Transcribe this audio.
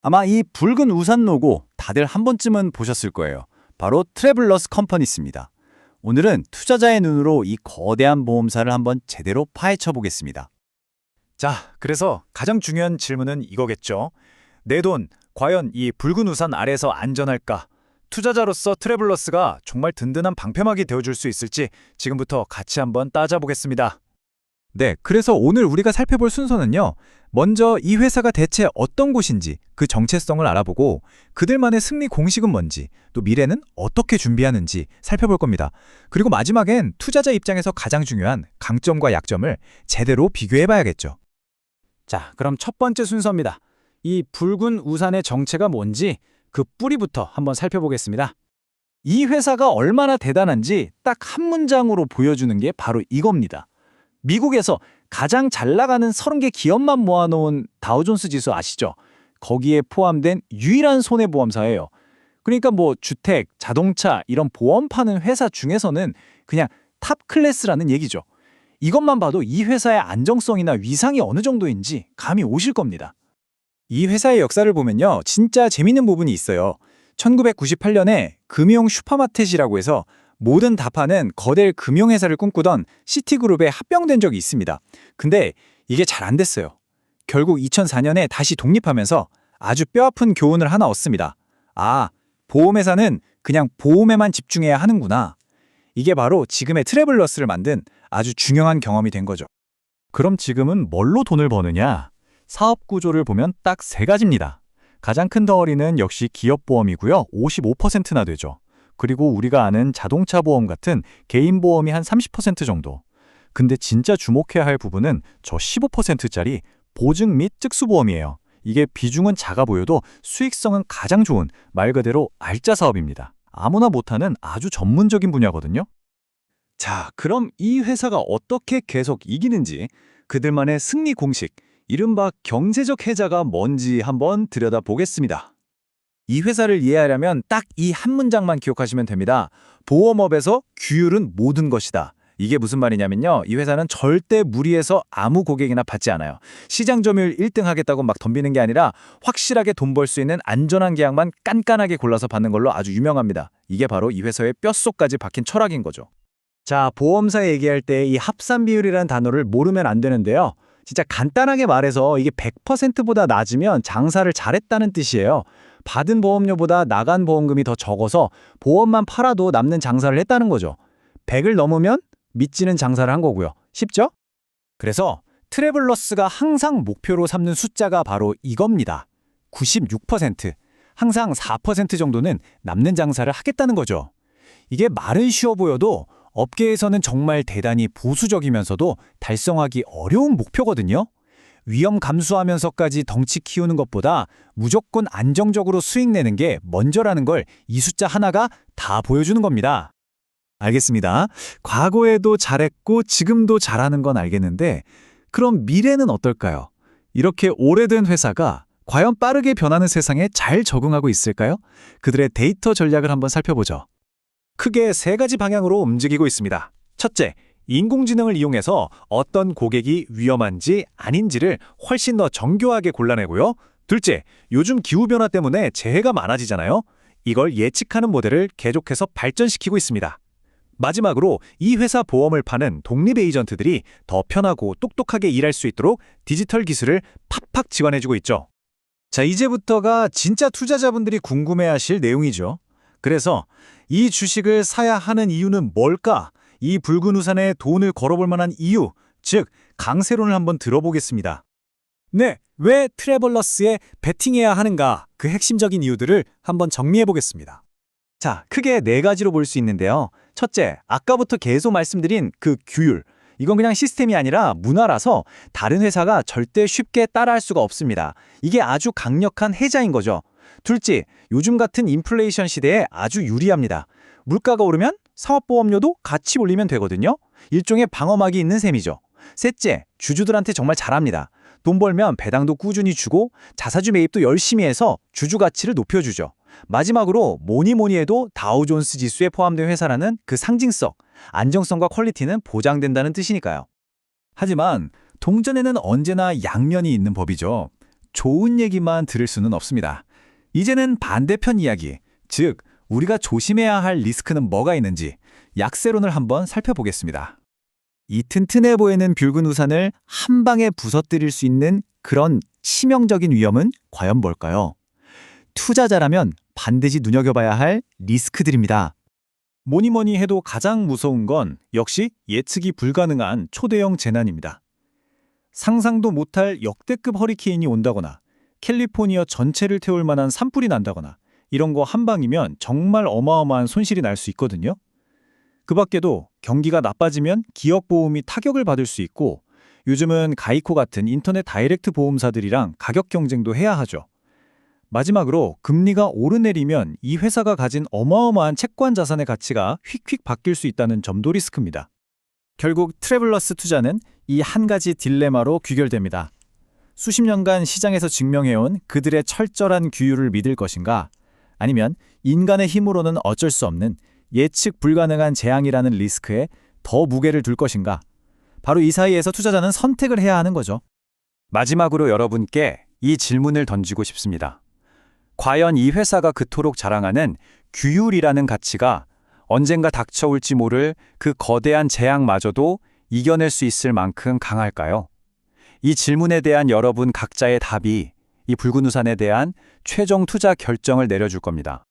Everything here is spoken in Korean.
아마 이 붉은 우산 로고 다들 한 번쯤은 보셨을 거예요. 바로 트래블러스 컴퍼니스입니다. 오늘은 투자자의 눈으로 이 거대한 보험사를 한번 제대로 파헤쳐 보겠습니다. 자, 그래서 가장 중요한 질문은 이거겠죠. 내 돈, 과연 이 붉은 우산 아래서 안전할까? 투자자로서 트래블러스가 정말 든든한 방패막이 되어줄 수 있을지 지금부터 같이 한번 따져보겠습니다. 네, 그래서 오늘 우리가 살펴볼 순서는요. 먼저 이 회사가 대체 어떤 곳인지 그 정체성을 알아보고 그들만의 승리 공식은 뭔지 또 미래는 어떻게 준비하는지 살펴볼 겁니다. 그리고 마지막엔 투자자 입장에서 가장 중요한 강점과 약점을 제대로 비교해봐야겠죠. 자, 그럼 첫 번째 순서입니다. 이 붉은 우산의 정체가 뭔지 그 뿌리부터 한번 살펴보겠습니다. 이 회사가 얼마나 대단한지 딱 한 문장으로 보여주는 게 바로 이겁니다. 미국에서 가장 잘 나가는 30개 기업만 모아놓은 다우존스 지수 아시죠? 거기에 포함된 유일한 손해보험사예요. 그러니까 뭐 주택, 자동차 이런 보험 파는 회사 중에서는 그냥 탑 클래스라는 얘기죠. 이것만 봐도 이 회사의 안정성이나 위상이 어느 정도인지 감이 오실 겁니다. 이 회사의 역사를 보면요. 진짜 재밌는 부분이 있어요. 1998년에 금용 슈퍼마켓이라고 해서 모든 다 파는 거대 금융회사를 꿈꾸던 시티그룹에 합병된 적이 있습니다. 근데 이게 잘 안 됐어요. 결국 2004년에 다시 독립하면서 아주 뼈아픈 교훈을 하나 얻습니다. 아, 보험회사는 그냥 보험에만 집중해야 하는구나. 이게 바로 지금의 트래블러스를 만든 아주 중요한 경험이 된 거죠. 그럼 지금은 뭘로 돈을 버느냐? 사업 구조를 보면 딱 세 가지입니다. 가장 큰 덩어리는 역시 기업보험이고요. 55%나 되죠. 그리고 우리가 아는 자동차 보험 같은 개인 보험이 한 30% 정도. 근데 진짜 주목해야 할 부분은 저 15%짜리 보증 및 특수보험이에요. 이게 비중은 작아 보여도 수익성은 가장 좋은 말 그대로 알짜 사업입니다. 아무나 못하는 아주 전문적인 분야거든요. 자, 그럼 이 회사가 어떻게 계속 이기는지 그들만의 승리 공식, 이른바 경제적 해자가 뭔지 한번 들여다보겠습니다. 이 회사를 이해하려면 딱 이 한 문장만 기억하시면 됩니다. 보험업에서 규율은 모든 것이다. 이게 무슨 말이냐면요. 이 회사는 절대 무리해서 아무 고객이나 받지 않아요. 시장 점유율 1등 하겠다고 막 덤비는 게 아니라 확실하게 돈 벌 수 있는 안전한 계약만 깐깐하게 골라서 받는 걸로 아주 유명합니다. 이게 바로 이 회사의 뼛속까지 박힌 철학인 거죠. 자, 보험사 얘기할 때 이 합산 비율이라는 단어를 모르면 안 되는데요. 진짜 간단하게 말해서 이게 100%보다 낮으면 장사를 잘했다는 뜻이에요. 받은 보험료보다 나간 보험금이 더 적어서 보험만 팔아도 남는 장사를 했다는 거죠. 100을 넘으면 믿지는 장사를 한 거고요. 쉽죠? 그래서 트래블러스가 항상 목표로 삼는 숫자가 바로 이겁니다. 96%. 항상 4% 정도는 남는 장사를 하겠다는 거죠. 이게 말은 쉬워 보여도 업계에서는 정말 대단히 보수적이면서도 달성하기 어려운 목표거든요. 위험 감수하면서까지 덩치 키우는 것보다 무조건 안정적으로 수익 내는 게 먼저라는 걸 이 숫자 하나가 다 보여주는 겁니다. 알겠습니다. 과거에도 잘했고 지금도 잘하는 건 알겠는데 그럼 미래는 어떨까요? 이렇게 오래된 회사가 과연 빠르게 변하는 세상에 잘 적응하고 있을까요? 그들의 데이터 전략을 한번 살펴보죠. 크게 세 가지 방향으로 움직이고 있습니다. 첫째, 인공지능을 이용해서 어떤 고객이 위험한지 아닌지를 훨씬 더 정교하게 골라내고요. 둘째, 요즘 기후변화 때문에 재해가 많아지잖아요. 이걸 예측하는 모델을 계속해서 발전시키고 있습니다. 마지막으로 이 회사 보험을 파는 독립 에이전트들이 더 편하고 똑똑하게 일할 수 있도록 디지털 기술을 팍팍 지원해주고 있죠. 자, 이제부터가 진짜 투자자분들이 궁금해하실 내용이죠. 그래서 이 주식을 사야 하는 이유는 뭘까? 이 붉은 우산에 돈을 걸어볼 만한 이유, 즉 강세론을 한번 들어보겠습니다. 네, 왜 트래블러스에 베팅해야 하는가? 그 핵심적인 이유들을 한번 정리해보겠습니다. 자, 크게 네 가지로 볼 수 있는데요. 첫째, 아까부터 계속 말씀드린 그 규율. 이건 그냥 시스템이 아니라 문화라서 다른 회사가 절대 쉽게 따라할 수가 없습니다. 이게 아주 강력한 해자인 거죠. 둘째, 요즘 같은 인플레이션 시대에 아주 유리합니다. 물가가 오르면 사업보험료도 같이 올리면 되거든요. 일종의 방어막이 있는 셈이죠. 셋째, 주주들한테 정말 잘합니다. 돈 벌면 배당도 꾸준히 주고 자사주 매입도 열심히 해서 주주 가치를 높여주죠. 마지막으로 뭐니 해도 다우존스 지수에 포함된 회사라는 그 상징성, 안정성과 퀄리티는 보장된다는 뜻이니까요. 하지만 동전에는 언제나 양면이 있는 법이죠. 좋은 얘기만 들을 수는 없습니다. 이제는 반대편 이야기, 즉 우리가 조심해야 할 리스크는 뭐가 있는지 약세론을 한번 살펴보겠습니다. 이 튼튼해 보이는 붉은 우산을 한 방에 부서뜨릴 수 있는 그런 치명적인 위험은 과연 뭘까요? 투자자라면 반드시 눈여겨봐야 할 리스크들입니다. 뭐니 해도 가장 무서운 건 역시 예측이 불가능한 초대형 재난입니다. 상상도 못할 역대급 허리케인이 온다거나 캘리포니아 전체를 태울 만한 산불이 난다거나 이런 거 한 방이면 정말 어마어마한 손실이 날 수 있거든요. 그 밖에도 경기가 나빠지면 기업 보험이 타격을 받을 수 있고 요즘은 가이코 같은 인터넷 다이렉트 보험사들이랑 가격 경쟁도 해야 하죠. 마지막으로 금리가 오르내리면 이 회사가 가진 어마어마한 채권 자산의 가치가 휙휙 바뀔 수 있다는 점도 리스크입니다. 결국 트래블러스 투자는 이 한 가지 딜레마로 귀결됩니다. 수십 년간 시장에서 증명해온 그들의 철저한 규율을 믿을 것인가, 아니면 인간의 힘으로는 어쩔 수 없는 예측 불가능한 재앙이라는 리스크에 더 무게를 둘 것인가. 바로 이 사이에서 투자자는 선택을 해야 하는 거죠. 마지막으로 여러분께 이 질문을 던지고 싶습니다. 과연 이 회사가 그토록 자랑하는 규율이라는 가치가 언젠가 닥쳐올지 모를 그 거대한 재앙마저도 이겨낼 수 있을 만큼 강할까요? 이 질문에 대한 여러분 각자의 답이 이 붉은 우산에 대한 최종 투자 결정을 내려줄 겁니다.